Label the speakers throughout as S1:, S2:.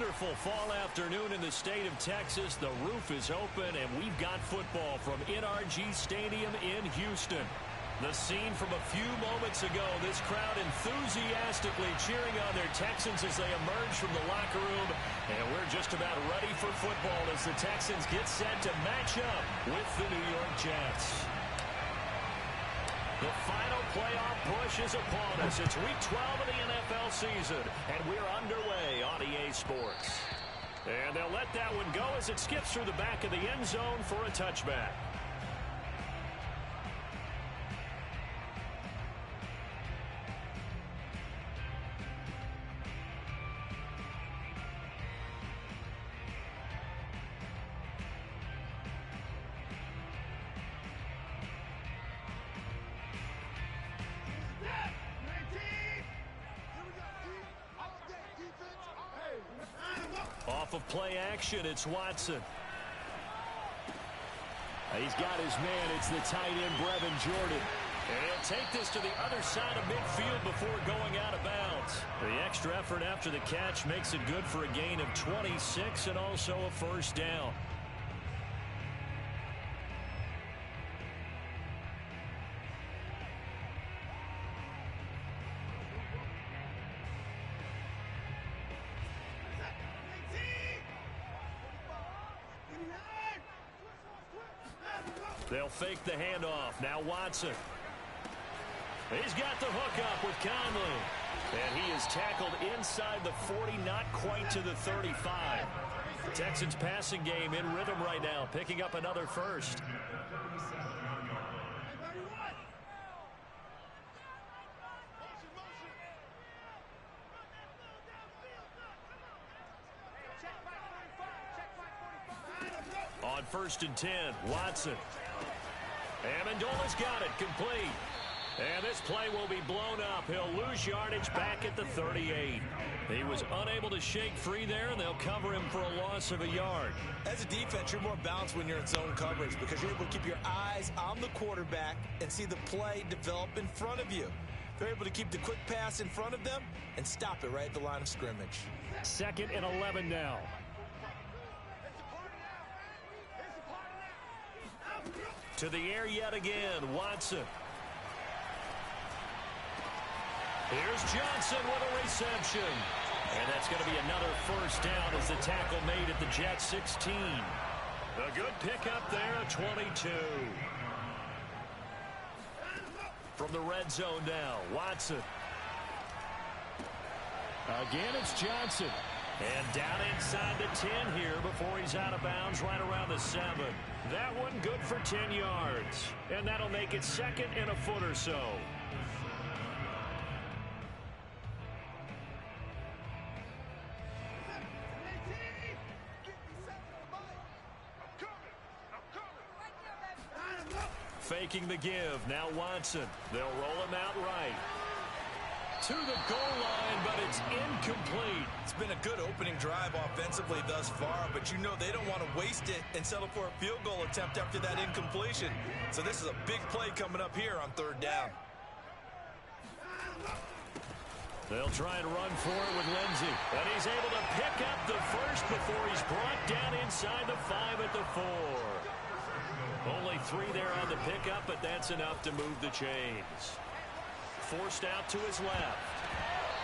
S1: wonderful fall afternoon in the state of Texas. The roof is open, and we've got football from NRG Stadium in Houston. The scene from a few moments ago, this crowd enthusiastically cheering on their Texans as they emerge from the locker room. And we're just about ready for football as the Texans get set to match up with the New York Jets. The final playoff push is upon us. It's week 12 of the NFL season, and we're underway on EA Sports. And they'll let that one go as it skips through the back of the end zone for a touchback. Off of play action, it's Watson. He's got his man. It's the tight end, Brevin Jordan. And he'll take this to the other side of midfield before going out of bounds. The extra effort after the catch makes it good for a gain of 26 and also a first down. They'll fake the handoff. Now Watson. He's got the hook up with Conley. And he is tackled inside the 40, not quite to the 35. Texans passing game in rhythm right now, picking up another first. On 1st and 10, Watson. Amendola's got it, complete. And this play will be blown up. He'll lose yardage back at the 38. He was unable to shake free there, and they'll cover him for a loss of a yard.
S2: As a defense, you're more balanced when you're in zone coverage because you're able to keep your eyes on the quarterback and see the play develop in front of you. They're able to keep the quick pass in front of them and stop it right at the line of scrimmage.
S1: 2nd and 11 now. To the air yet again, Watson. Here's Johnson with a reception. And that's going to be another first down as the tackle made at the Jets 16. A good pickup there at 22. From the red zone now, Watson. Again, it's Johnson. And down inside the 10 here before he's out of bounds right around the 7. That one good for 10 yards. And that'll make it 2nd and a foot or so. Faking the give. Now Watson. They'll roll him out right. To the goal line, but it's incomplete.
S2: It's been a good opening drive offensively thus far, but you know they don't want to waste it and settle for a field goal attempt after that incompletion. So this is a big play coming up here on 3rd down.
S1: They'll try and run for it with Lindsey. And he's able to pick up the first before he's brought down inside the 5 at the 4. Only 3 there on the pickup, but that's enough to move the chains. Forced out to his left.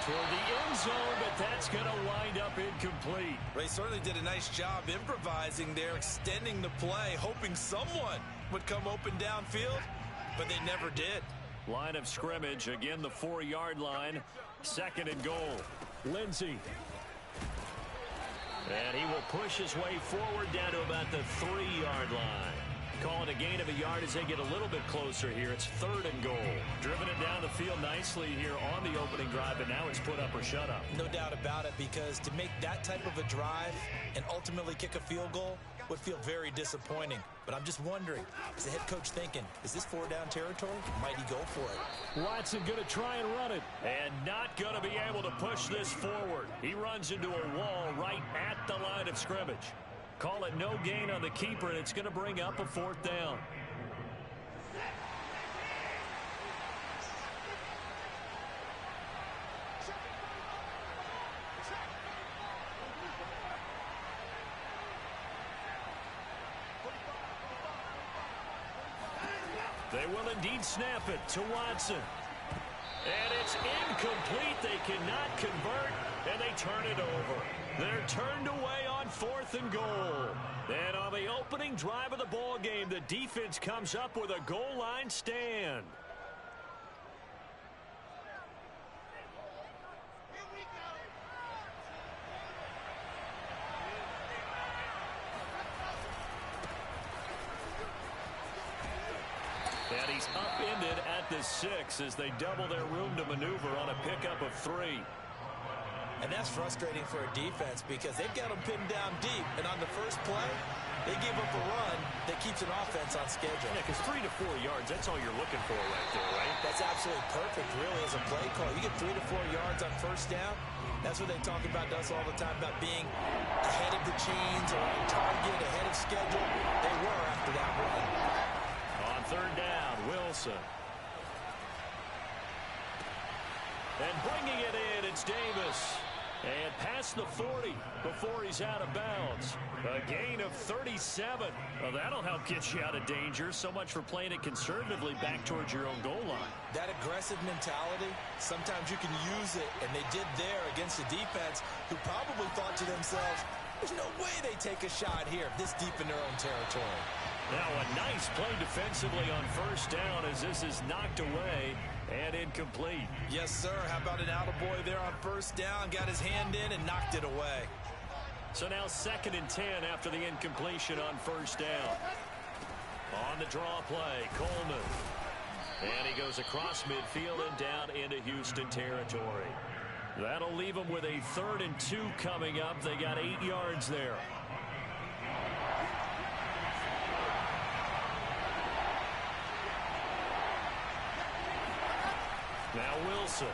S1: Toward the end zone, but that's going to wind up incomplete.
S2: They certainly did a nice job improvising there, extending the play, hoping someone would come open downfield, but they never did.
S1: Line of scrimmage, again the 4-yard line. 2nd and goal. Lindsey. And he will push his way forward down to about the 3-yard line. Calling a gain of a yard as they get a little bit closer here. It's 3rd and goal. Driven it down the field nicely here on the opening drive, but now it's put up or shut up.
S2: No doubt about it, because to make that type of a drive and ultimately kick a field goal would feel very disappointing. But I'm just wondering, is the head coach thinking, is this 4-down territory? Might he go for it?
S1: Watson going to try and run it, and not going to be able to push this forward. He runs into a wall right at the line of scrimmage. Call it no gain on the keeper, and it's going to bring up a 4th down. will indeed snap it to Watson. And it's incomplete. They cannot convert, and they turn it over. They're turned away on 4th and goal. And on the opening drive of the ball game, the defense comes up with a goal line stand. And he's upended at the 6 as they double their room to maneuver on a pickup of 3.
S2: And that's frustrating for a defense because they've got them pinned down deep. And on the first play, they give up a run that keeps an offense on schedule.
S1: Yeah, because 3 to 4 yards, that's all you're looking for right there, right?
S2: That's absolutely perfect, really, as a play call. You get 3 to 4 yards on first down. That's what they talk about us all the time, about being ahead of the chains or on target, ahead of schedule. They were after that run.
S1: On 3rd down, Wilson. And bringing it in, it's Davis. And past the 40 before he's out of bounds. A gain of 37. Well, that'll help get you out of danger. So much for playing it conservatively back towards your own goal line.
S2: That aggressive mentality, sometimes you can use it, and they did there against a defense who probably thought to themselves, there's no way they take a shot here this deep in their own territory.
S1: Now a nice play defensively on first down as this is knocked away and incomplete.
S2: Yes, sir. How about an attaboy there on first down? Got his hand in and knocked it away.
S1: So now 2nd and 10 after the incompletion on first down. On the draw play, Coleman. And he goes across midfield and down into Houston territory. That'll leave them with a 3rd and 2 coming up. They got 8 yards there. Now Wilson.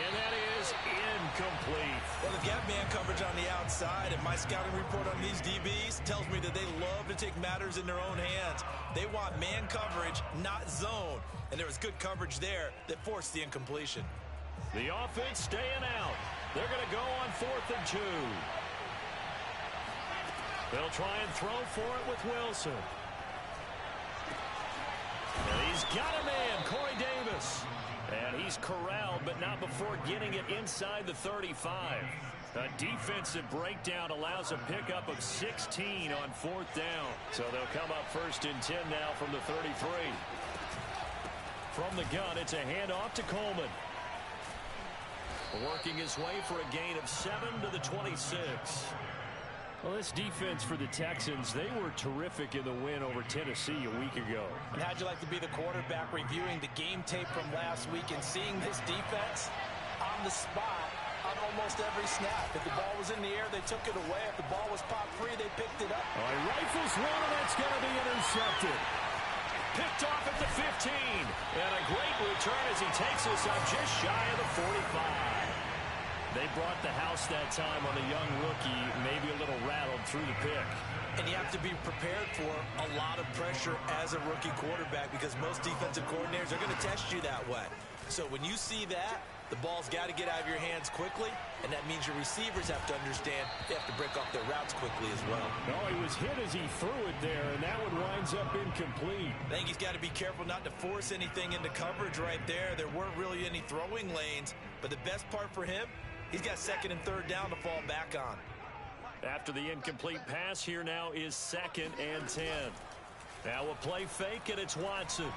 S1: And that is incomplete.
S2: Well, they've got man coverage on the outside, and my scouting report on these DBs tells me that they love to take matters in their own hands. They want man coverage, not zone. And there was good coverage there that forced the incompletion.
S1: The offense staying out. They're going to go on 4th and 2. They'll try and throw for it with Wilson. And he's got a man, Corey Davis. And he's corralled, but not before getting it inside the 35. A defensive breakdown allows a pickup of 16 on 4th down. So they'll come up 1st and 10 now from the 33. From the gun, it's a handoff to Coleman. Working his way for a gain of 7 to the 26. Well, this defense for the Texans, they were terrific in the win over Tennessee a week ago.
S2: And how'd you like to be the quarterback reviewing the game tape from last week and seeing this defense on the spot on almost every snap? If the ball was in the air, they took it away. If the ball was popped free, they picked it up.
S1: All right, rifles one, and that's going to be intercepted. Picked off at the 15. And a great return as he takes us up just shy of the 45. They brought the house that time on a young rookie, maybe a little rattled through the pick.
S2: And you have to be prepared for a lot of pressure as a rookie quarterback because most defensive coordinators are going to test you that way. So when you see that, the ball's got to get out of your hands quickly, and that means your receivers have to understand they have to break off their routes quickly as well.
S1: No, he was hit as he threw it there, and that one winds up incomplete.
S2: I think he's got to be careful not to force anything into coverage right there. There weren't really any throwing lanes, but the best part for him, he's got 2nd and 3rd down to fall back on.
S1: After the incomplete pass, here now is 2nd and 10. Now a play fake, and it's Watson.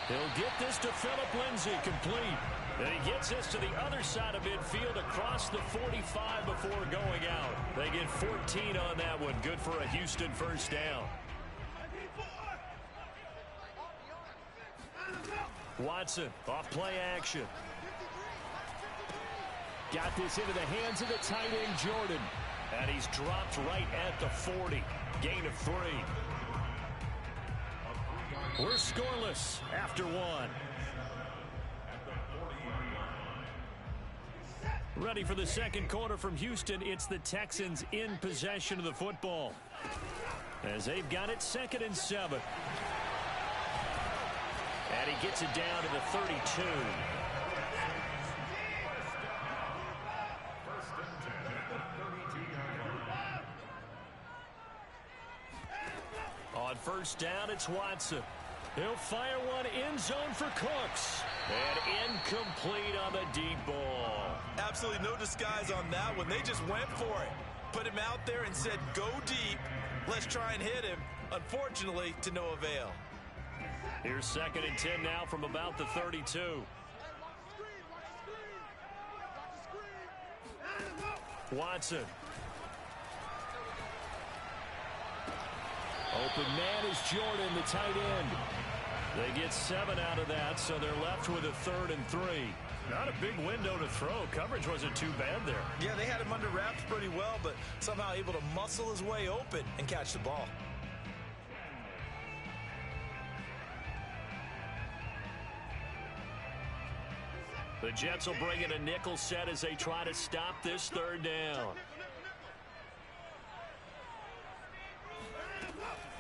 S1: He'll get this to Phillip Lindsay, complete. And he gets this to the other side of midfield across the 45 before going out. They get 14 on that one. Good for a Houston first down. Watson, off play action. Got this into the hands of the tight end, Jordan. And he's dropped right at the 40. Gain of 3. We're scoreless after 1. Ready for the second quarter from Houston. It's the Texans in possession of the football, as they've got it 2nd and 7. And he gets it down to the 32. first down. It's Watson. He'll fire one end zone for Cooks. And incomplete on the deep ball.
S2: Absolutely no disguise on that one. They just went for it. Put him out there and said, go deep. Let's try and hit him. Unfortunately, to no avail.
S1: Here's 2nd and 10 now from about the 32. Watson. Open man is Jordan, the tight end. They get 7 out of that, so they're left with a 3rd and 3. Not a big window to throw. Coverage wasn't too bad there.
S2: Yeah, they had him under wraps pretty well, but somehow able to muscle his way open and catch the ball.
S1: The Jets will bring in a nickel set as they try to stop this 3rd down.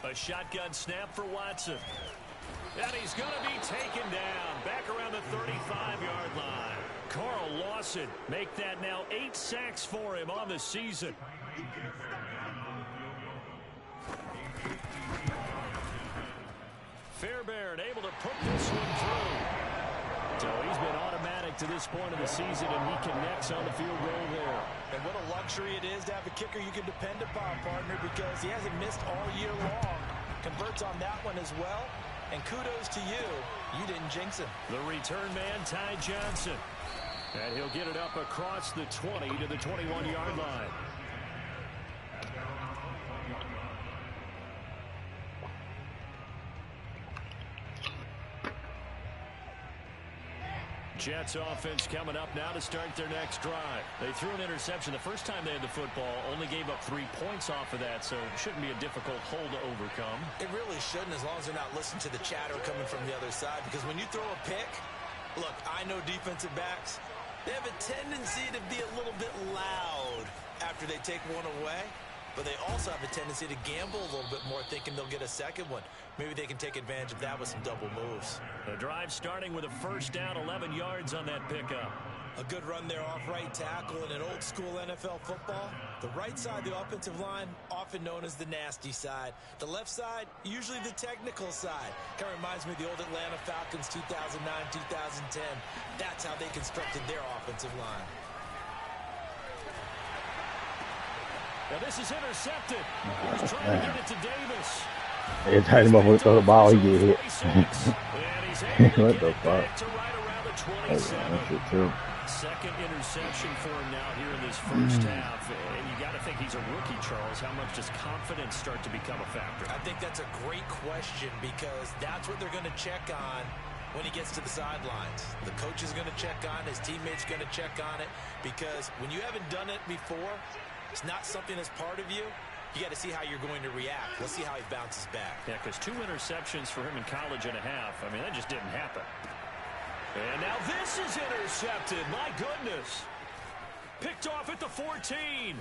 S1: A shotgun snap for Watson. And he's going to be taken down back around the 35-yard line. Carl Lawson make that now 8 sacks for him on the season. Fairbairn able to put this one through. So he's been automatic to this point of the season, and he connects on the field goal there.
S2: And what a luxury it is to have a kicker you can depend upon, partner, because he hasn't missed all year long. Converts on that one as well. And kudos to you. You didn't jinx him.
S1: The return man, Ty Johnson. And he'll get it up across the 20 to the 21-yard line. Jets offense coming up now to start their next drive. They threw an interception the first time they had the football, only gave up 3 points off of that, so it shouldn't be a difficult hole to overcome.
S2: It really shouldn't, as long as they're not listening to the chatter coming from the other side, because when you throw a pick, look, I know defensive backs, they have a tendency to be a little bit loud after they take one away, but they also have a tendency to gamble a little bit more, thinking they'll get a second one. Maybe they can take advantage of that with some double moves.
S1: The drive starting with a first down, 11 yards on that pickup.
S2: A good run there off right tackle in an old-school NFL football. The right side of the offensive line, often known as the nasty side. The left side, usually the technical side. Kind of reminds me of the old Atlanta Falcons 2009, 2010. That's how they constructed their offensive line.
S1: Now this is intercepted. He was trying to get it to Davis.
S3: Every time the motherfucker throw the ball, he get hit. What the fuck? That's shit too.
S1: Second interception for him now here in this first half. And you got to think he's a rookie, Charles. How much does confidence start to become a factor?
S2: I think that's a great question, because that's what they're going to check on when he gets to the sidelines. The coach is going to check on it. His teammates going to check on it, because when you haven't done it before, it's not something that's part of you. You got to see how you're going to react. Let's see how he bounces back.
S1: Yeah, because 2 interceptions for him in college and a half. I mean, that just didn't happen. And now this is intercepted. My goodness. Picked off at the 14.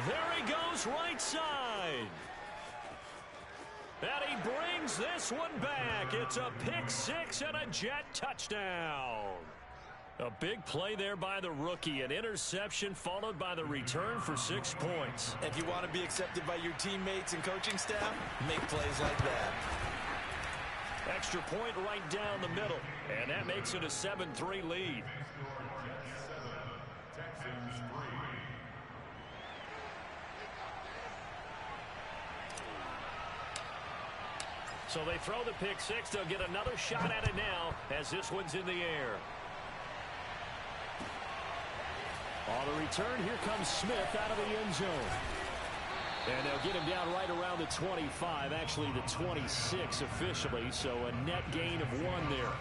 S1: There he goes, right side. And he brings this one back. It's a pick 6 and a Jet touchdown. A big play there by the rookie. An interception followed by the return for 6 points.
S2: If you want to be accepted by your teammates and coaching staff, make plays like that.
S1: Extra point right down the middle. And that makes it a 7-3 lead. So they throw the pick 6. They'll get another shot at it now as this one's in the air. On the return, here comes Smith out of the end zone. And they'll get him down right around the 25, actually the 26 officially, so a net gain of 1 there.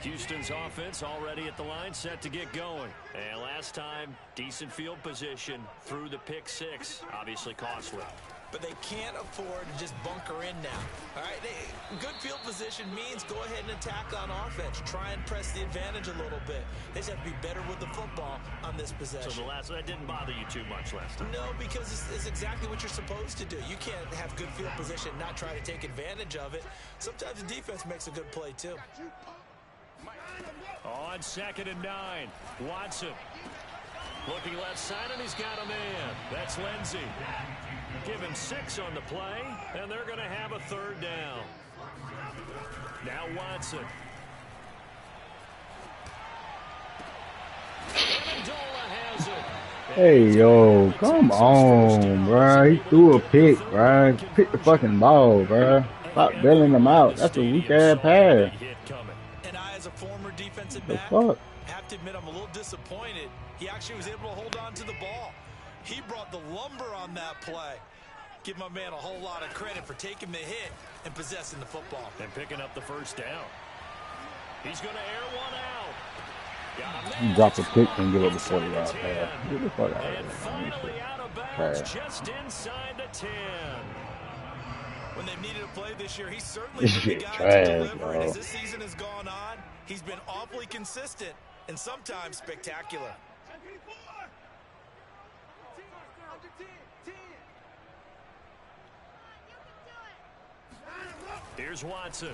S1: Houston's offense already at the line, set to get going. And last time, decent field position through the pick 6, obviously costly.
S2: but they can't afford to just bunker in now. All right, good field position means go ahead and attack on offense. Try and press the advantage a little bit. They just have to be better with the football on this possession.
S1: So that didn't bother you too much last time?
S2: No, because it's exactly what you're supposed to do. You can't have good field position and not try to take advantage of it. Sometimes the defense makes a good play, too.
S1: On 2nd and 9, Watson. Looking left side, and he's got a man. That's Lindsey. Give him 6 on the play, and they're going to have a 3rd down. Now Watson. Amendola has it.
S3: Hey, yo, come on, bro. He threw a pick, bro. Pick the fucking ball, bro. Stop bailing him out. That's a weak-ass pass.
S2: And I, as a former defensive back, have to admit I'm a little disappointed. He actually was able to hold on to the ball. He brought the lumber on that play. Give my man a whole lot of credit for taking the hit and possessing the football.
S1: And picking up the 1st down. He's going to air one out.
S3: You drop a pick and give up a 40-yard pass. Get the fuck out of here.
S1: And finally out of bounds, just inside the 10.
S2: When they've needed a play this year, he's certainly the guy to deliver. And as this season has gone on, he's been awfully consistent and sometimes spectacular.
S1: Here's Watson.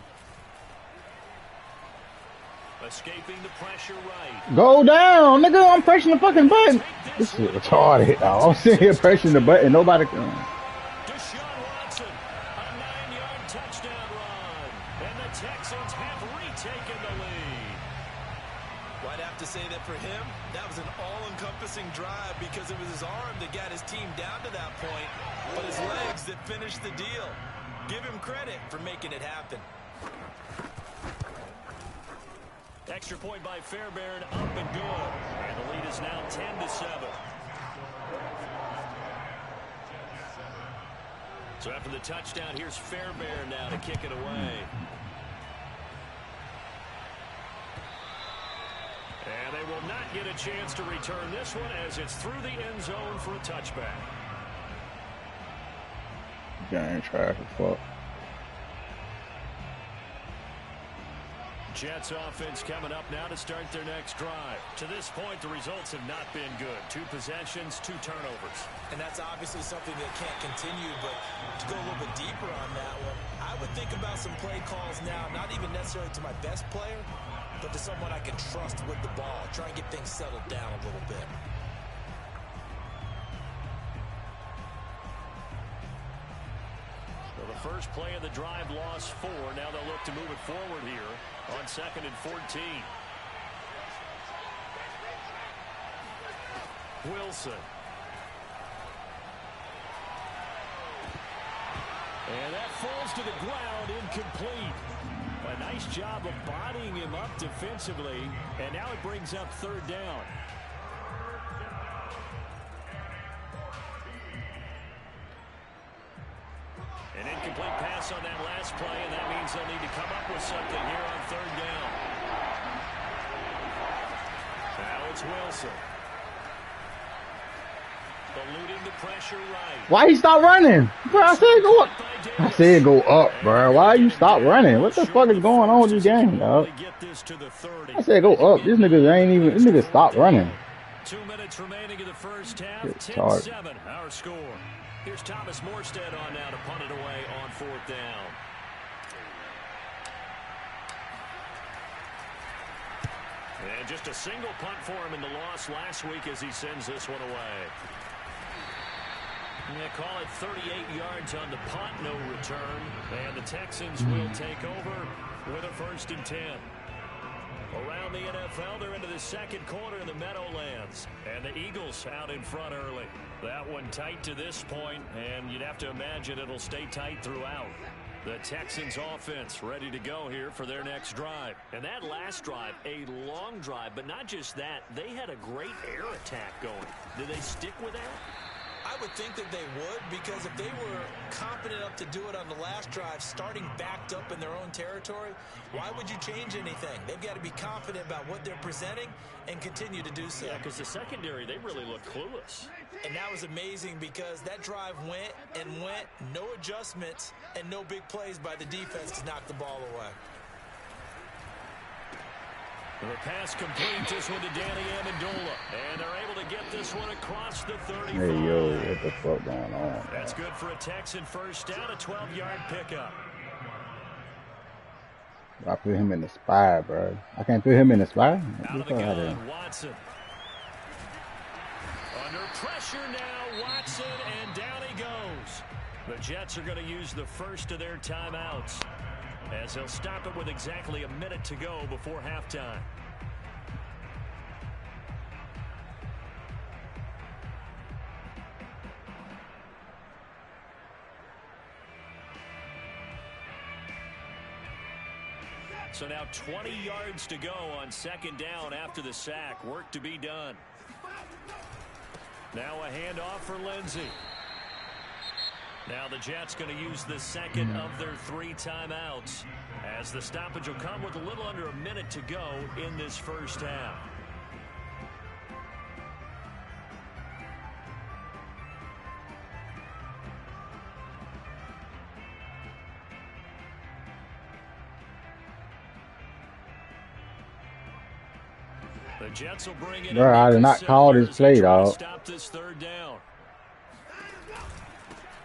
S1: Escaping the pressure right.
S3: Go down, nigga. I'm pressing the fucking button. This shit retarded, dog. I'm sitting here pressing the button. Nobody can.
S1: Deshaun Watson, a 9-yard touchdown run. And the Texans have retaken the lead.
S2: Well, I'd have to say that for him, that was an all-encompassing drive because it was his arm that got his team down to that point, but his legs that finished the deal. Give him credit for making it happen.
S1: Extra point by Fairbairn, up and good. And the lead is now 10-7. So after the touchdown, here's Fairbairn now to kick it away. And they will not get a chance to return this one as it's through the end zone for a touchback.
S3: Gang trash as fuck.
S1: Jets offense coming up now to start their next drive. To this point, the results have not been good. 2 possessions, 2 turnovers.
S2: And that's obviously something that can't continue, but to go a little bit deeper on that one, I would think about some play calls now, not even necessarily to my best player, but to someone I can trust with the ball. Try and get things settled down a little bit.
S1: So the first play of the drive lost 4. Now they'll look to move it forward here on 2nd and 14. Wilson. And that falls to the ground, incomplete. A nice job of bodying him up defensively, and now it brings up 3rd down. An incomplete pass on that last play, and that means they'll need to come up with something here on 3rd down. Now it's Wilson. Eluding the pressure right.
S3: Why he stop running? Bro, I said go up. I said go up, bro. Why you stop running? What the fuck is going on with this game, dog? I said go up. This nigga ain't even. This nigga stop running.
S1: 2 minutes remaining in the first half. 10-7 our score. Here's Thomas Morstead on now to punt it away on 4th down. And just a single punt for him in the loss last week as he sends this one away. They call it 38 yards on the punt, no return. And the Texans will take over with a 1st and 10. Around the NFL, they're into the 2nd quarter in the Meadowlands. And the Eagles out in front early. That one tight to this point, and you'd have to imagine it'll stay tight throughout. The Texans offense ready to go here for their next drive. And that last drive, a long drive, but not just that. They had a great air attack going. Did they stick with that?
S2: I would think that they would, because if they were confident enough to do it on the last drive, starting backed up in their own territory, why would you change anything? They've got to be confident about what they're presenting and continue to do so.
S1: Yeah, because the secondary, they really look clueless.
S2: And that was amazing because that drive went and went, no adjustments, and no big plays by the defense to knock the ball away.
S1: The pass complete, this one to Danny Amendola. And they're able to get this one across the 35.
S3: Hey, yo, what the fuck going on?
S1: That's good for a Texan first down, a 12-yard pickup.
S3: I put him in the spy, bro. I can't put him in the spy?
S1: Out of the gun, Watson. Under pressure now, Watson, and down he goes. The Jets are going to use the first of their timeouts, as they'll stop it with exactly a minute to go before halftime. So now 20 yards to go on second down after the sack. Work to be done. Now a handoff for Lindsey. Now the Jets going to use the second of their 3 timeouts, as the stoppage will come with a little under a minute to go in this first half. The Jets will bring it.
S3: Bro, I did not call this play, dog.
S1: Stop this third down.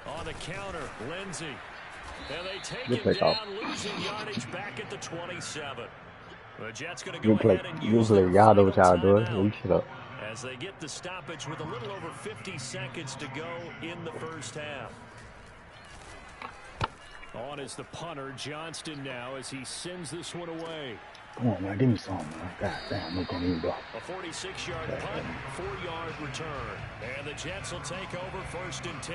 S1: On the counter, Lindsey. And they take it down, losing yardage back at the 27. The Jets going to go ahead and use their
S3: y'all know what y'all
S1: final
S3: doing.
S1: timeout as they get the stoppage with a little over 50 seconds to go in the first half. On is the punter, Johnston, now as he sends this one away.
S3: Come on, man. Give me something, man. God damn, I'm going to even go.
S1: A 46-yard punt, 4-yard return. And the Jets will take over first and 10.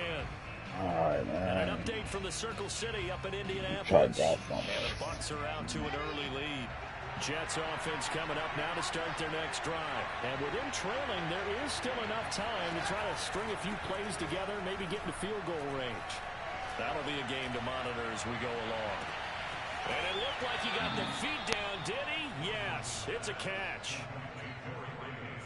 S3: All right, man.
S1: And an update from the Circle City up in Indianapolis. And the Bucs are out to an early lead. Jets offense coming up now to start their next drive. And with them trailing, there is still enough time to try to string a few plays together, maybe get into field goal range. That'll be a game to monitor as we go along. And it looked like he got the feet down, did he? Yes, it's a catch.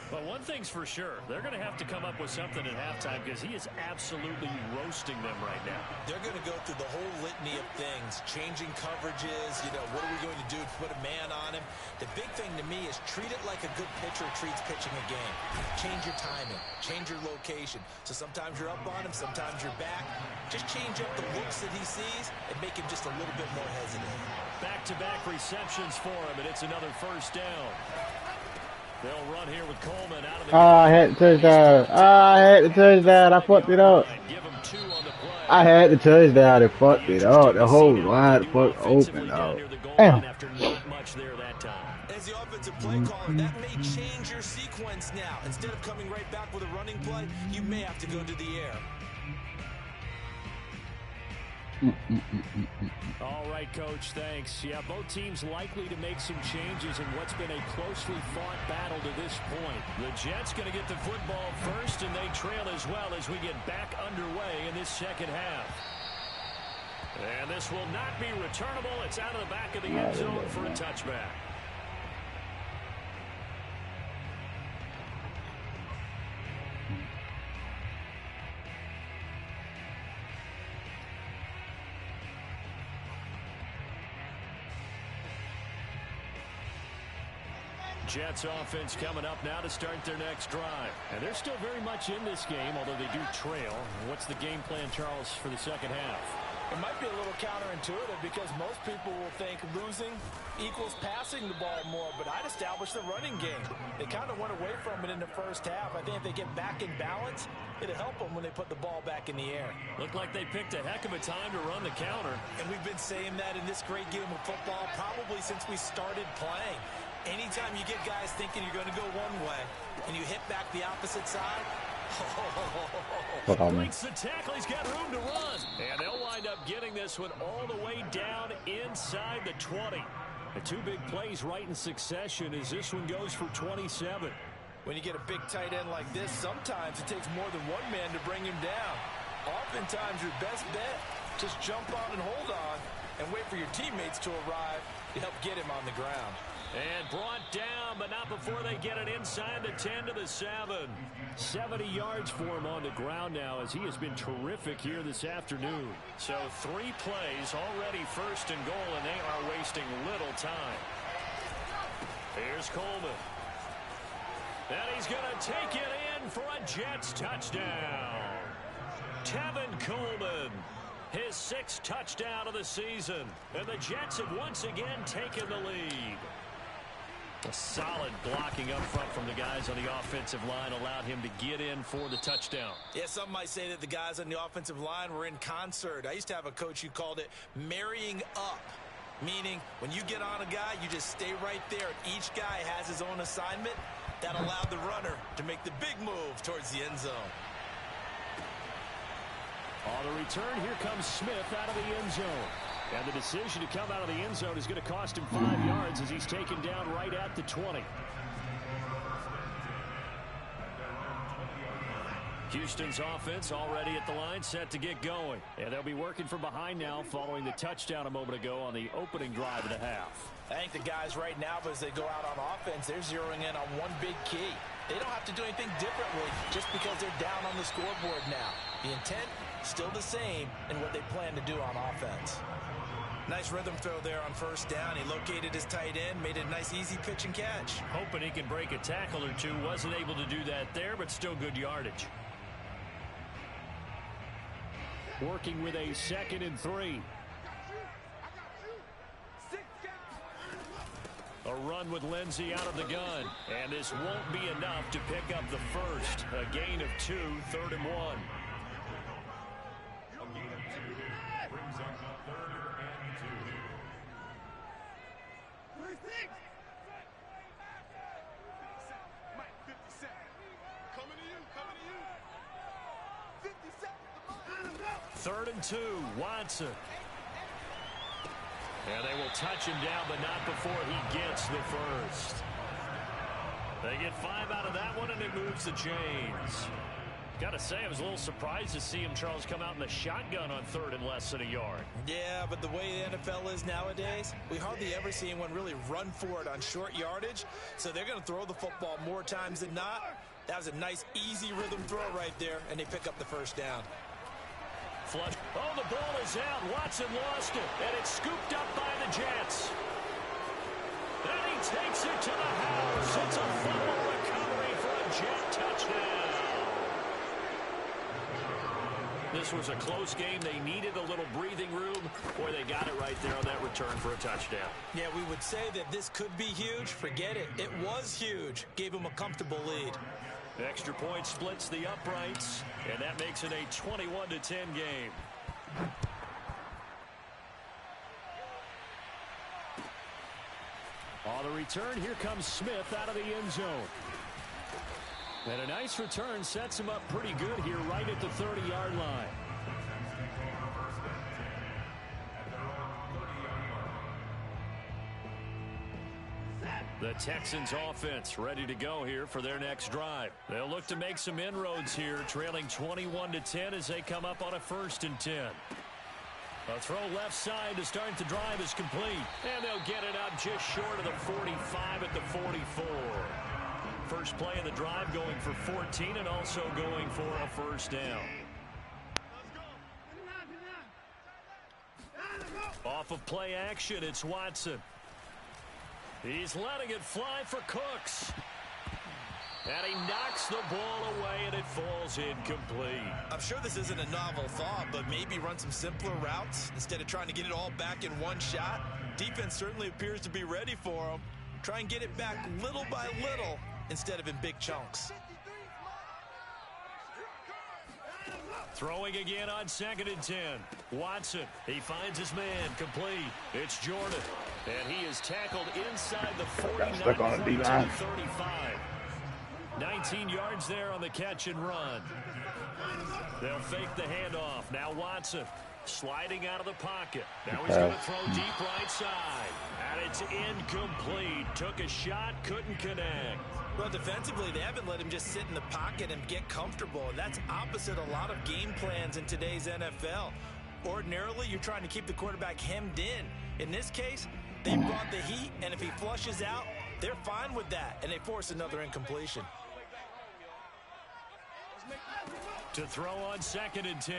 S1: But one thing's for sure, they're going to have to come up with something at halftime, because he is absolutely roasting them right now.
S2: They're going to go through the whole litany of things, changing coverages, what are we going to do to put a man on him? The big thing to me is treat it like a good pitcher treats pitching a game. Change your timing, change your location. So sometimes you're up on him, sometimes you're back. Just change up the looks that he sees and make him just a little bit more hesitant.
S1: Back-to-back receptions for him, and it's another first down. They'll run here with Coleman out of the
S3: I had to touch that. I had to touch that. I fucked it up. I had to touch that. I fucked it up. The whole wide fuck open, dog. Damn.
S2: As the offensive play caller, that may change your sequence now. Instead of coming right back with a running play, you may have to go to the air.
S1: All right, Coach, thanks. Yeah, both teams likely to make some changes in what's been a closely fought battle to this point. The Jets going to get the football first, and they trail as well as we get back underway in this second half. And this will not be returnable. It's out of the back of the end zone for a touchback. Jets offense coming up now to start their next drive. And they're still very much in this game, although they do trail. What's the game plan, Charles, for the second half?
S4: It might be a little counterintuitive because most people will think losing equals passing the ball more, but I'd establish the running game. They kind of went away from it in the first half. I think if they get back in balance, it'll help them when they put the ball back in the air.
S1: Looked like they picked a heck of a time to run the counter.
S2: And we've been saying that in this great game of football probably since we started playing. Anytime you get guys thinking you're going to go one way and you hit back the opposite side,
S1: breaks the tackle. He's got room to run. And they'll wind up getting this one all the way down inside the 20. The two big plays right in succession as this one goes for 27.
S4: When you get a big tight end like this, sometimes it takes more than one man to bring him down. Oftentimes, your best bet, just jump on and hold on and wait for your teammates to arrive to help get him on the ground.
S1: And brought down, but not before they get it inside the 10 to the 7. 70 yards for him on the ground now as he has been terrific here this afternoon. So 3 plays, already first and goal, and they are wasting little time. Here's Coleman. And he's going to take it in for a Jets touchdown. Tevin Coleman, his 6th touchdown of the season. And the Jets have once again taken the lead. A solid blocking up front from the guys on the offensive line allowed him to get in for the touchdown.
S2: Yeah, some might say that the guys on the offensive line were in concert. I used to have a coach who called it marrying up, meaning when you get on a guy, you just stay right there. Each guy has his own assignment. That allowed the runner to make the big move towards the end zone.
S1: On the return, here comes Smith out of the end zone. And the decision to come out of the end zone is going to cost him 5 yards as he's taken down right at the 20. Houston's offense already at the line, set to get going. And they'll be working from behind now following the touchdown a moment ago on the opening drive of the half.
S4: I think the guys right now, as they go out on offense, they're zeroing in on one big key. They don't have to do anything differently just because they're down on the scoreboard now. The intent, still the same in what they plan to do on offense.
S2: Nice rhythm throw there on first down. He located his tight end, made it a nice easy pitch and catch.
S1: Hoping he can break a tackle or two. Wasn't able to do that there, but still good yardage. Working with a 2nd and 3. A run with Lindsey out of the gun. And this won't be enough to pick up the first. A gain of 2, 3rd and 1.
S5: A gain of 2 brings up the 3rd and 2. Mike, 57. Coming to you, coming to you. 57.
S1: 3rd and 2, Watson. And they will touch him down, but not before he gets the first. They get 5 out of that one, and it moves the chains. Got to say, I was a little surprised to see him, Charles, come out in the shotgun on 3rd and less than a yard.
S2: Yeah, but the way the NFL is nowadays, we hardly ever see anyone really run for it on short yardage. So they're going to throw the football more times than not. That was a nice, easy rhythm throw right there, and they pick up the first down.
S1: Flush. Oh, the ball is out. Watson lost it, and it's scooped up by the Jets. And he takes it to the house. It's a fumble recovery for a Jet touchdown. This was a close game. They needed a little breathing room. Boy, they got it right there on that return for a touchdown.
S2: Yeah, we would say that this could be huge. Forget it. It was huge. Gave him a comfortable lead.
S1: Extra point splits the uprights, and that makes it a 21-10 game. On the return, here comes Smith out of the end zone. And a nice return sets him up pretty good here right at the 30-yard line. The Texans offense ready to go here for their next drive. They'll look to make some inroads here, trailing 21-10 as they come up on a 1st and 10. A throw left side to start the drive is complete. And they'll get it up just short of the 45 at the 44. First play of the drive going for 14 and also going for a first down. Off of play action, it's Watson. He's letting it fly for Cooks. And he knocks the ball away, and it falls incomplete.
S2: I'm sure this isn't a novel thought, but maybe run some simpler routes instead of trying to get it all back in one shot. Defense certainly appears to be ready for him. Try and get it back little by little instead of in big chunks.
S1: Throwing again on 2nd and 10. Watson, he finds his man, complete. It's Jordan. And he is tackled inside the 49
S3: stuck on the D-line.
S1: 35. 19 yards there on the catch and run. They'll fake the handoff. Now Watson. Sliding out of the pocket. Now he's going to throw deep right side. And it's incomplete. Took a shot, couldn't connect.
S2: Well, defensively, they haven't let him just sit in the pocket and get comfortable. And that's opposite a lot of game plans in today's NFL. Ordinarily, you're trying to keep the quarterback hemmed in. In this case, they brought the heat, and if he flushes out, they're fine with that, and they force another incompletion.
S1: To throw on 2nd and 10.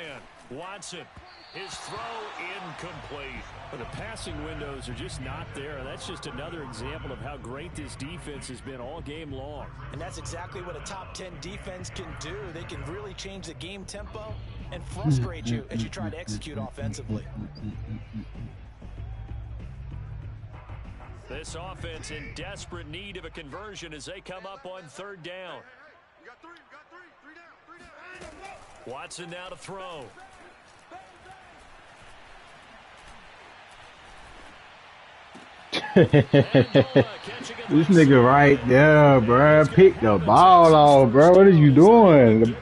S1: Watson. His throw incomplete. But the passing windows are just not there. That's just another example of how great this defense has been all game long.
S4: And that's exactly what a top 10 defense can do. They can really change the game tempo and frustrate you as you try to execute offensively.
S1: This offense in desperate need of a conversion as they come up on 3rd down. Watson now to throw.
S3: This nigga right there, bro. Pick the ball off, bro. What are you doing?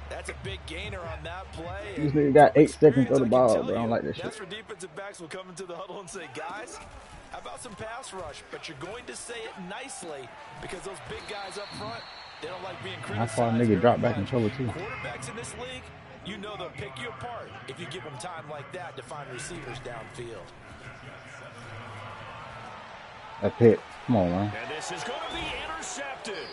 S4: That's a big gainer on that play.
S3: This nigga got 8 seconds of the ball, bro. I don't like that shit.
S4: That's where defensive backs will come into the huddle and say, guys, how about some pass rush? But you're going to say it nicely because those big guys up front, they don't like being criticized.
S3: I saw a nigga drop back in trouble, too.
S4: Quarterbacks in this league, you know they'll pick you apart if you give them time like that to find receivers downfield.
S3: That's it. Come on, man.
S1: And this is going to be intercepted.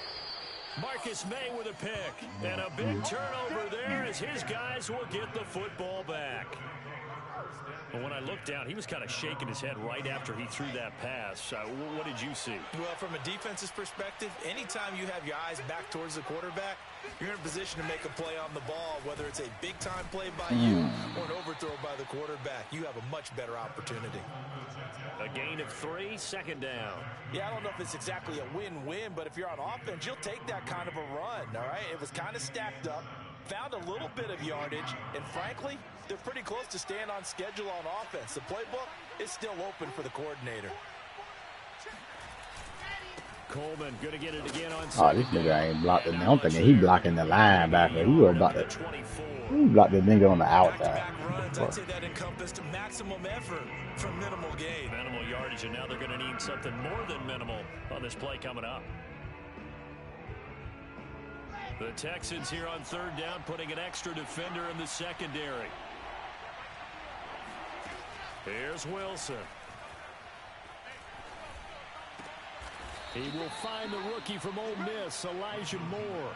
S1: Marcus May with a pick. And a big turnover there as his guys will get the football back. But when I looked down, he was kind of shaking his head right after he threw that pass. What did you see?
S2: Well, from a defense's perspective, anytime you have your eyes back towards the quarterback, you're in a position to make a play on the ball, whether it's a big-time play by you or an overthrow by the quarterback. You have a much better opportunity.
S1: A gain of 3, 2nd down.
S4: Yeah, I don't know if it's exactly a win-win, but if you're on offense, you'll take that kind of a run, all right? It was kind of stacked up, found a little bit of yardage, and frankly, they're pretty close to staying on schedule on offense. The playbook is still open for the coordinator.
S1: Coleman going to get it again on.
S3: Oh, this nigga ain't blocked it. I'm thinking he blocking the linebacker. He will block it. He blocked the nigga on the outside.
S2: Runs, I'd say that encompassed maximum effort from minimal gain.
S1: Minimal yardage, and now they're going to need something more than minimal on this play coming up. The Texans here on 3rd down, putting an extra defender in the secondary. Here's Wilson. He will find the rookie from Ole Miss, Elijah Moore.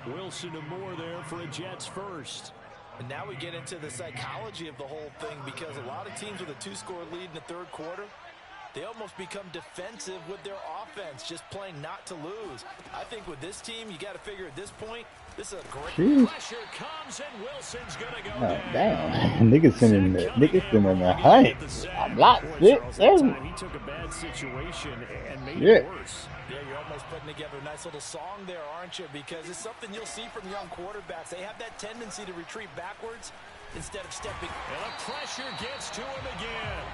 S1: Wilson and Moore there for a Jets first.
S4: And now we get into the psychology of the whole thing because a lot of teams with a 2-score lead in the 3rd quarter, they almost become defensive with their offense, just playing not to lose. I think with this team, you got to figure at this point, this is a great
S1: pressure comes and Wilson's gonna go down.
S3: Damn, niggas sending the hey, I blocked it.
S1: He took a bad situation and made it worse.
S4: Yeah, you're almost putting together a nice little song there, aren't you? Because it's something you'll see from young quarterbacks. They have that tendency to retreat backwards instead of stepping.
S1: And the pressure gets to him again.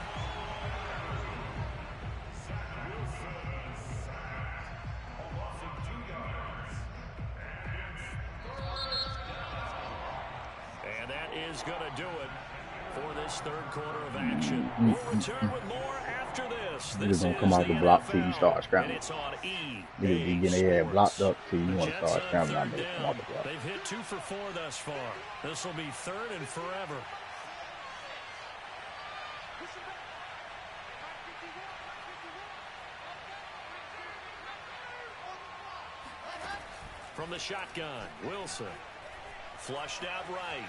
S1: And that is going to do it for this 3rd quarter of action. We'll return with more after this.
S3: Niggas don't come out the block till you start scrambling.
S1: It's on E.
S3: Niggas be getting their head blocked up till you want to start scrambling. I niggas come out the block.
S1: They've hit 2 for 4 thus far. This will be 3rd and forever. From the shotgun, Wilson. Flushed out right.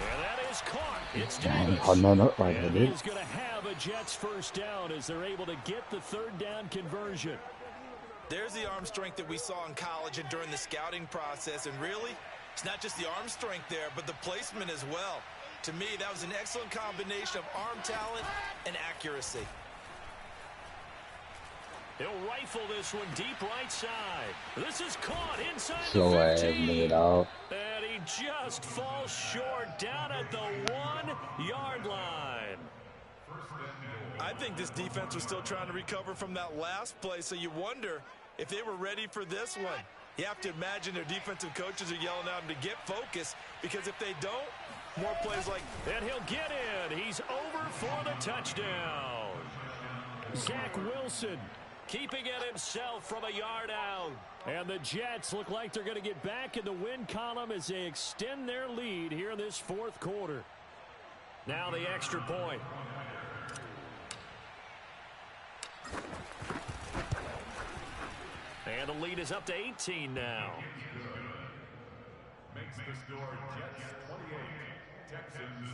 S1: And that is caught. It's Davis. And he's going to have a Jets first down as they're able to get the 3rd down conversion.
S2: There's the arm strength that we saw in college and during the scouting process. And really, it's not just the arm strength there, but the placement as well. To me, that was an excellent combination of arm talent and accuracy.
S1: He'll rifle this one deep right side. This is caught inside
S3: slow
S1: the
S3: ass
S1: 15.
S3: nigga, dog.
S1: And he just falls short down at the 1-yard line.
S2: I think this defense was still trying to recover from that last play, so you wonder if they were ready for this one. You have to imagine their defensive coaches are yelling at them to get focused, because if they don't, more plays like...
S1: And he'll get in. He's over for the touchdown. Zach Wilson keeping it himself from a yard out. And the Jets look like they're going to get back in the win column as they extend their lead here in this fourth quarter. Now the extra point. And the lead is up to 18 now.
S5: Makes the score Jets 28, Texans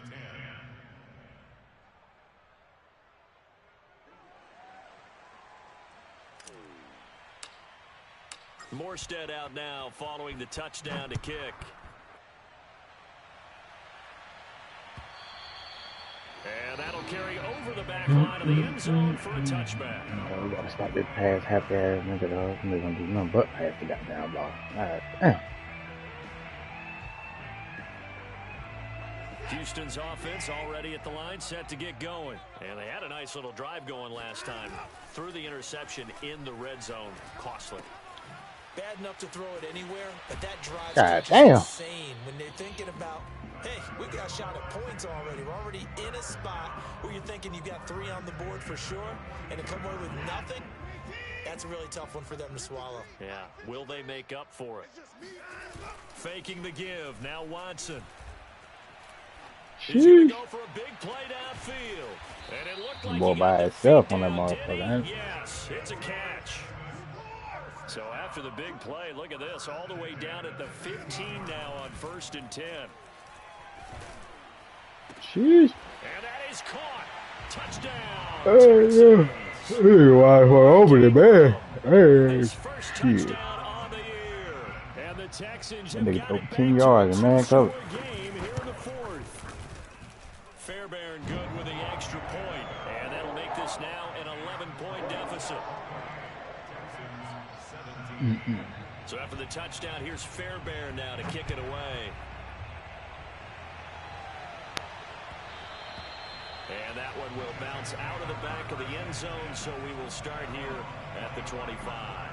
S5: 10.
S1: Morstead out now following the touchdown to kick. And that'll carry over the back line of the end zone for a touchback.
S3: We gotta stop this pass happy ass nigga, dog. Nigga gonna do nothing but pass the goddamn ball. Alright, damn.
S1: Houston's offense already at the line, set to get going. And they had a nice little drive going last time. Threw the interception in the red zone. Costly.
S2: Bad enough to throw it anywhere, but that drive is insane when they're thinking about, hey, we got a shot at points already. We're already in a spot where you're thinking you've got 3 on the board for sure, and to come away with nothing, that's a really tough one for them to swallow.
S1: Yeah, will they make up for it? Faking the give, now Watson. He's going to go for a big play downfield. And it looked like
S3: ball by itself on that motherfucker.
S1: Yes, it's a catch. So after the big play, look at this, all the way down at the 15 now on 1st and 10.
S3: Jeez.
S1: And that is caught. Touchdown.
S3: Hey, why over there, man? Hey,
S1: his first touchdown on the year. And the Texans have got it
S3: 10 yards, man. Cover.
S1: Game here in the 4th. Fairbairn good with the extra point, and that'll make this now an 11-point deficit. So after the touchdown, here's Fairbairn now to kick it away. And that one will bounce out of the back of the end zone, so we will start here at the 25.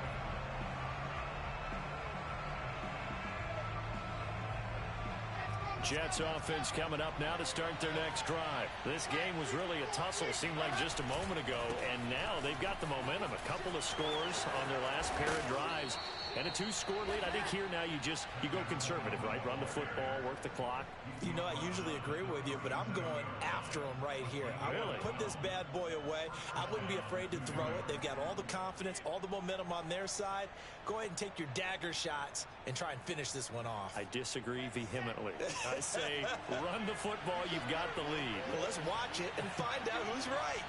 S1: Jets offense coming up now to start their next drive. This game was really a tussle, seemed like just a moment ago, and now they've got the momentum. A couple of scores on their last pair of drives and a 2-score lead. I think here now you go conservative, right? Run the football, work the clock.
S2: You know, I usually agree with you, but I'm going after them right here. I want to put this bad boy away. I wouldn't be afraid to throw it. They've got all the confidence, all the momentum on their side. Go ahead and take your dagger shots and try and finish this one off.
S1: I disagree vehemently. I say run the football. You've got the lead.
S2: Well, let's watch it and find out who's right.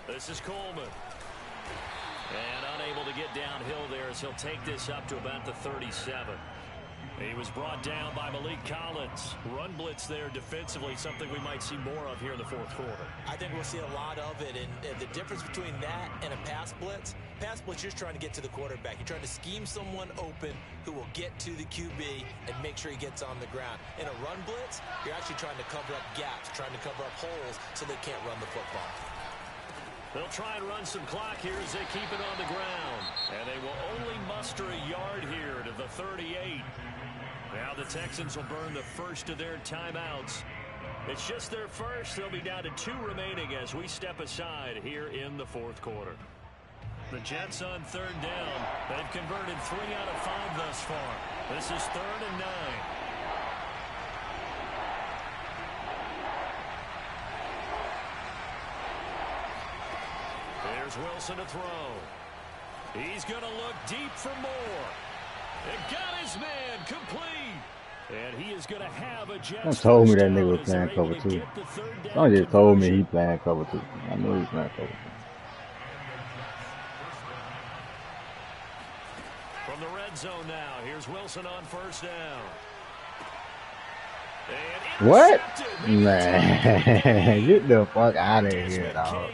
S1: This is Coleman. And unable to get downhill there as he'll take this up to about the 37. He was brought down by Malik Collins. Run blitz there defensively, something we might see more of here in the 4th quarter.
S2: I think we'll see a lot of it, and the difference between that and a pass blitz, you're just trying to get to the quarterback. You're trying to scheme someone open who will get to the QB and make sure he gets on the ground. In a run blitz, you're actually trying to cover up gaps, trying to cover up holes so they can't run the football.
S1: They'll try and run some clock here as they keep it on the ground. And they will only muster a yard here to the 38. Now the Texans will burn the first of their timeouts. It's just their first. They'll be down to 2 remaining as we step aside here in the 4th quarter. The Jets on 3rd down. They've converted 3 out of 5 thus far. This is 3rd and 9. There's Wilson to throw. He's going to look deep for more. It got his man complete. And he is going to have a Jets.
S3: Don't told me that nigga was playing cover 2. Don't just told me he playing cover 2. I knew he was playing cover 2.
S1: From the red zone now, here's Wilson on 1st down.
S3: What? Man, get the fuck out of here, dog.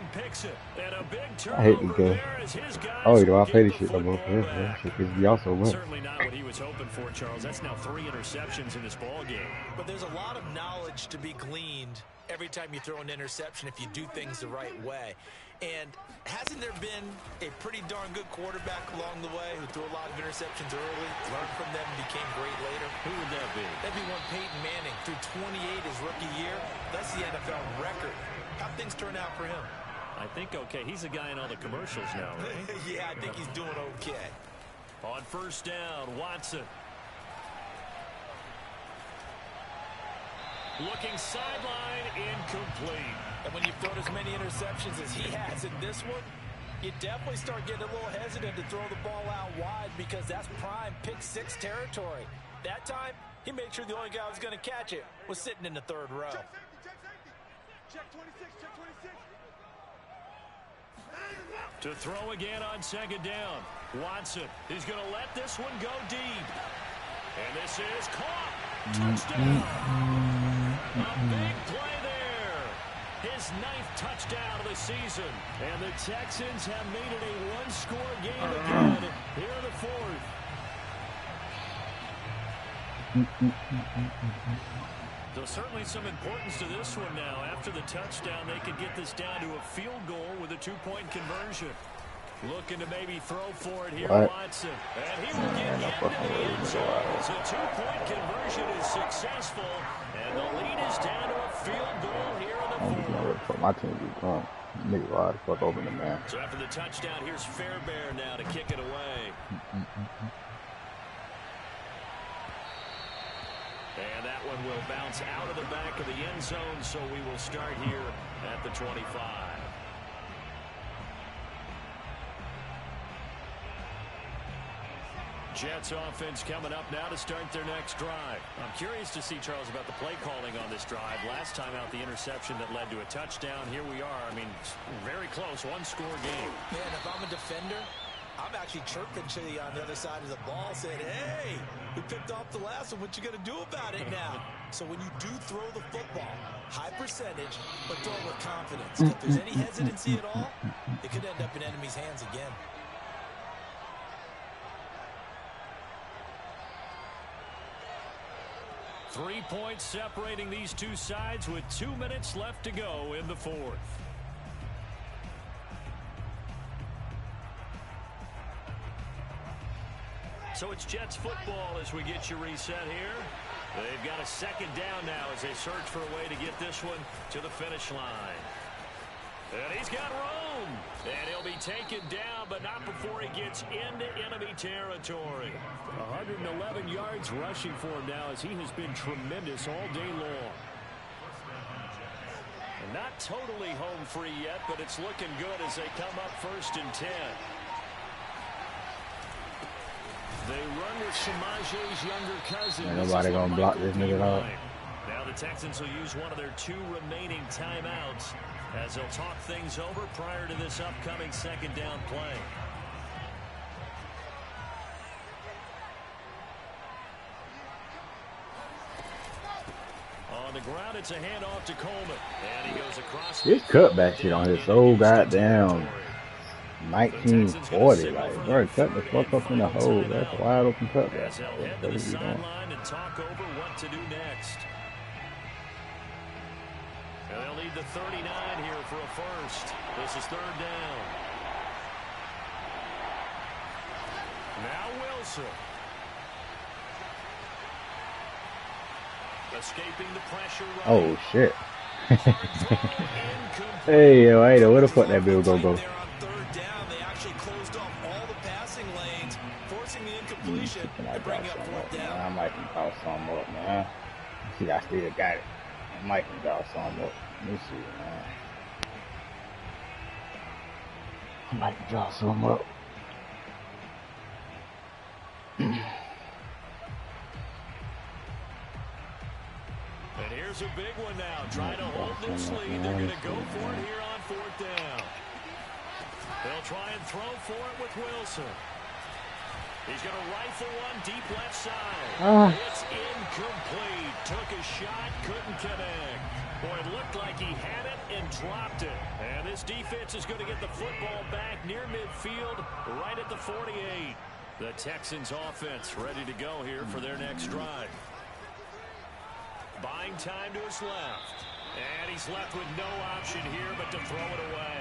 S3: I hate this game. Oh, you know, I play this shit no more. Yeah, shit pisses me off so much.
S1: Certainly not what he was hoping for, Charles. That's now 3 interceptions in this ball game.
S2: But there's a lot of knowledge to be gleaned every time you throw an interception if you do things the right way. And hasn't there been a pretty darn good quarterback along the way who threw a lot of interceptions early, learned from them, and became great later?
S1: Who would that be?
S2: That'd be one Peyton Manning, threw 28 his rookie year. That's the NFL record. How things turn out for him?
S1: I think okay. He's a guy in all the commercials now, right?
S2: Yeah, I think he's doing okay.
S1: On first down, Watson. Looking sideline, incomplete.
S4: And when you've thrown as many interceptions as he has in this one, you definitely start getting a little hesitant to throw the ball out wide because that's prime pick 6 territory. That time, he made sure the only guy who was going to catch it was sitting in the third row.
S5: Check 26, check 26.
S1: To throw again on second down. Watson is going to let this one go deep. And this is caught. Touchdown. A big play there. His 9th touchdown of the season. And the Texans have made it a one-score game again here in the 4th. So certainly some importance to this one now. After the touchdown, they could get this down to a field goal with a 2-point conversion. Looking to maybe throw for it here, Watson. And he will get into the end zone. So 2-point conversion is successful. And the lead is down to a field goal here in the 4th.
S3: My team be gone. Nigga, why the fuck open the man?
S1: So after the touchdown, here's Fairbairn now to kick it away. And that one will bounce out of the back of the end zone, so we will start here at the 25. Jets offense coming up now to start their next drive. I'm curious to see, Charles, about the play calling on this drive. Last time out, the interception that led to a touchdown. Here we are. I mean, very close, one-score game.
S2: Man, if I'm a defender, I'm actually chirping Chili on the other side of the ball, saying, hey, we picked off the last one. What you going to do about it now? So when you do throw the football, high percentage, but throw it with confidence. If there's any hesitancy at all, it could end up in enemy's hands again.
S1: Three points separating these two sides with 2 minutes left to go in the 4th. So it's Jets football as we get you reset here. They've got a second down now as they search for a way to get this one to the finish line. And he's got room. And he'll be taken down, but not before he gets into enemy territory. 111 yards rushing for him now as he has been tremendous all day long. And not totally home free yet, but it's looking good as they come up 1st and 10. They run with Samaje's younger cousin.
S3: Ain't nobody gonna block this nigga out.
S1: Now the Texans will use one of their 2 remaining timeouts as they'll talk things over prior to this upcoming second down play. On the ground, it's a handoff to Coleman. And he goes across.
S3: This cutback shit on his so goddamn 1940. Like, bro, cut the fuck up in the hole. That's a wide open cutback.
S1: As they'll head to the sideline and talk over what to do next. And they'll need the 39 here for a first. This is 3rd down. Now Wilson. Escaping the pressure.
S3: Oh, shit. Hey, yo, I know where the fuck that bill gonna go.
S2: They're on 3rd down. They actually closed off all the passing lanes, forcing the incompletion to bring up 4th down.
S3: I might can draw some up, man. See, I still got it. I might can draw some up. Let me see, man. I might can draw some up.
S1: And here's a big one now. Trying to hold this lead. They're going to go for it here on 4th down. They'll try and throw for it with Wilson. He's going to rifle one deep left side. It's incomplete. Took a shot, couldn't connect. Boy, it looked like he had it and dropped it. And this defense is going to get the football back near midfield, right at the 48. The Texans offense ready to go here for their next drive. Buying time to his left. And he's left with no option here but to throw it away.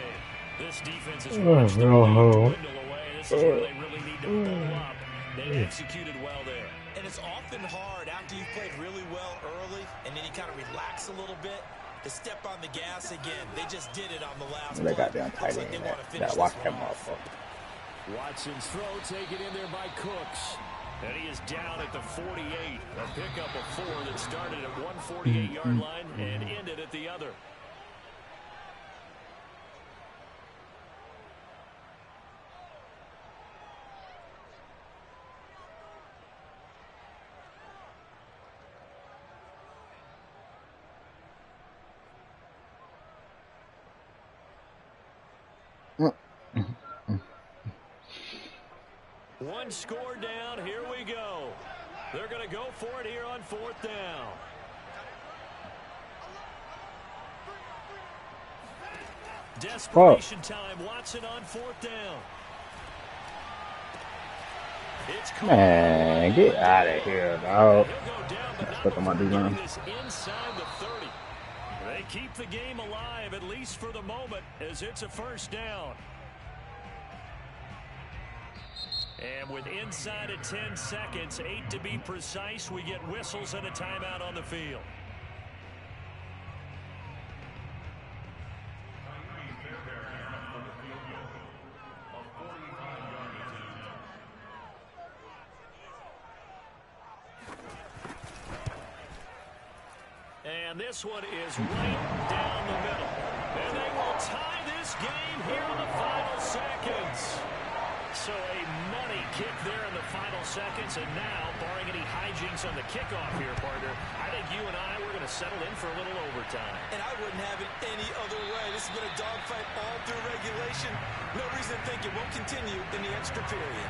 S1: This defense has watched the lead dwindle away. This is where they really need to pull up. They executed well there.
S2: And it's often hard after you've played really well early and then you kind of relax a little bit to step on the gas again. They just did it on the last
S3: They
S2: play.
S3: got down tight
S2: Looks like
S3: end.
S2: they want to finish
S3: That watch
S2: this
S3: that
S2: one off.
S3: motherfucker.
S1: Watson's throw taken in there by Cooks. And he is down at the 48. A pickup of 4 that started at one 48-yard line and ended at the other. One score down. Here we go. They're going to go for it here on 4th down. Desperation time. Watson on 4th down.
S3: Man, get out of here, dog. Stuck on my D-line.
S1: Inside the 30. They keep the game alive, at least for the moment, as it's a 1st down. And with inside of 10 seconds, 8 to be precise, we get whistles and a timeout on the field. And this one is right down the middle. And they will tie this game here in the final seconds. So a money kick there in the final seconds, and now, barring any hijinks on the kickoff here, partner, I think you and I, we're going to settle in for a little overtime.
S2: And I wouldn't have it any other way. This has been a dogfight all through regulation. No reason to think it won't continue in the extra period.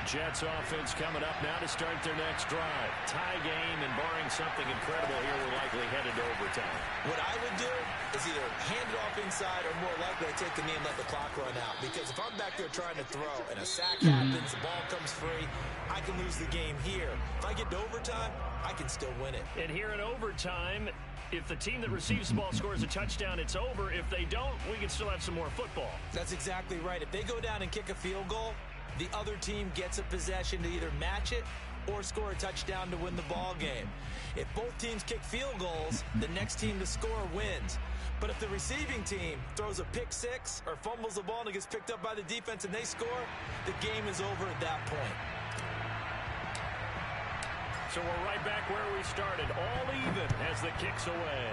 S1: Jets offense coming up now to start their next drive. Tie game, and barring something incredible here, we're likely headed to overtime.
S2: What I would do is either hand it off inside or more likely take a knee and let the clock run out. Because if I'm back there trying to throw and a sack happens, the ball comes free, I can lose the game here. If I get to overtime, I can still win it.
S1: And here in overtime, if the team that receives the ball scores a touchdown, it's over. If they don't, we can still have some more football.
S2: That's exactly right. If they go down and kick a field goal, the other team gets a possession to either match it or score a touchdown to win the ball game. If both teams kick field goals, the next team to score wins. But if the receiving team throws a pick six or fumbles the ball and it gets picked up by the defense and they score, the game is over at that point.
S1: So we're right back where we started, all even as the kick's away.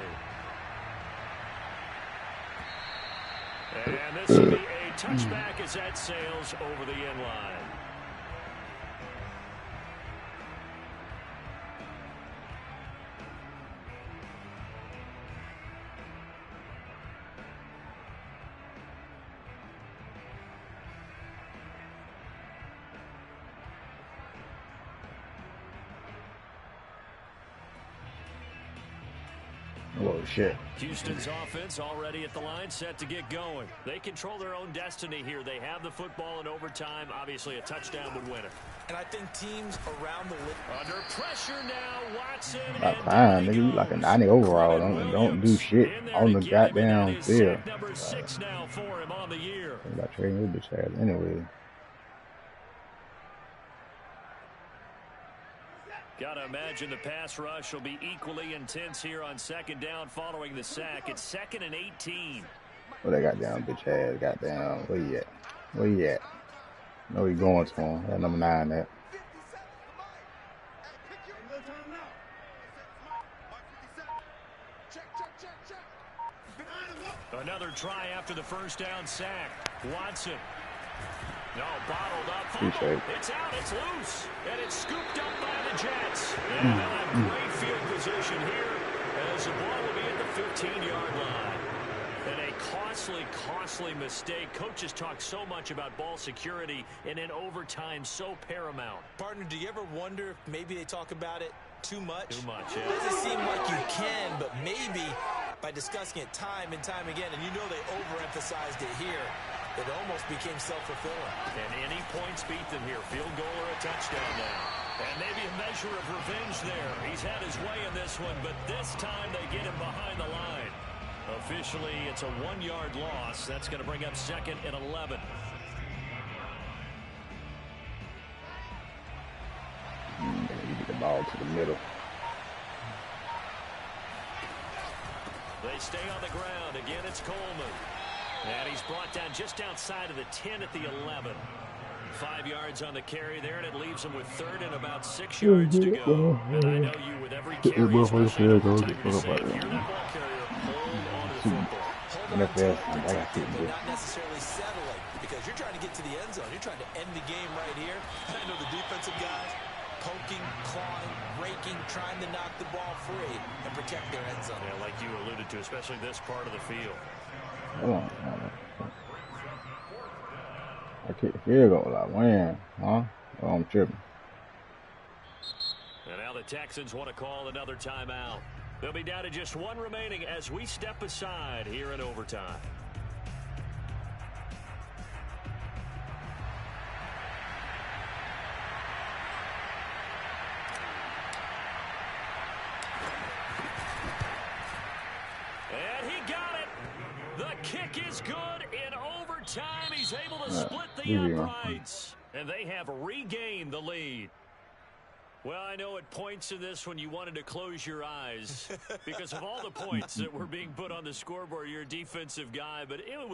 S1: And this will be a touchback as that sails over the end line.
S3: Oh, shit.
S1: Houston's offense already at the line, set to get going. They control their own destiny here. They have the football in overtime. Obviously, a touchdown would win it.
S2: And I think teams around the league.
S1: Under pressure now, Watson.
S3: About time, nigga. You like a 90 overall. Don't do shit on the goddamn field.
S1: Number 6 now for him on the year.
S3: I'm about trading this bitch ass anyway.
S1: Gotta imagine the pass rush will be equally intense here on 2nd down following the sack. It's 2nd and 18.
S3: Well, that goddamn bitch ass. Goddamn. Where you at? Where you at? No, he going to him. That number 9 there.
S1: Another try after the 1st down sack. Watson. No, bottled up.
S3: Appreciate it.
S1: It's out. It's loose. And it's scooped up by the Jets. And they'll have great field position here as the ball will be at the 15-yard line. And a costly mistake. Coaches talk so much about ball security and in overtime so paramount.
S2: Partner, do you ever wonder if maybe they talk about it too much?
S1: Too much, yeah.
S2: It doesn't seem like you can, but maybe by discussing it time and time again, and you know they overemphasized it here, it almost became self-fulfilling.
S1: And any points beat them here. Field goal or a touchdown now. And maybe a measure of revenge there. He's had his way in this one, but this time they get him behind the line. Officially, it's a 1-yard loss. That's going to bring up 2nd and 11.
S3: You get the ball to the middle.
S1: They stay on the ground. Again, it's Coleman. And he's brought down just outside of the 10 at the 11. 5 yards on the carry there, and it leaves him with 3rd and about 6 yards to go. And I know you with every carry, especially if you're that ball carrier, hold on to the football.
S2: Hold on to it, protect it, but not necessarily settling, because you're trying to get to the end zone. You're trying to end the game right here. And I know the defensive guys poking, clawing, raking, trying to knock the ball free and protect their end zone.
S1: Yeah, like you alluded to, especially this part of the field.
S3: Hold on. I kick the field goal. I win, huh? Oh, I'm tripping.
S1: And now the Texans want to call another timeout. They'll be down to just 1 remaining as we step aside here in overtime. And he got it. The kick is good in overtime. He's able to split the uprights. And they have regained the lead. Well, I know at points in this when you wanted to close your eyes because of all the points that were being put on the scoreboard. You're a defensive guy, but it was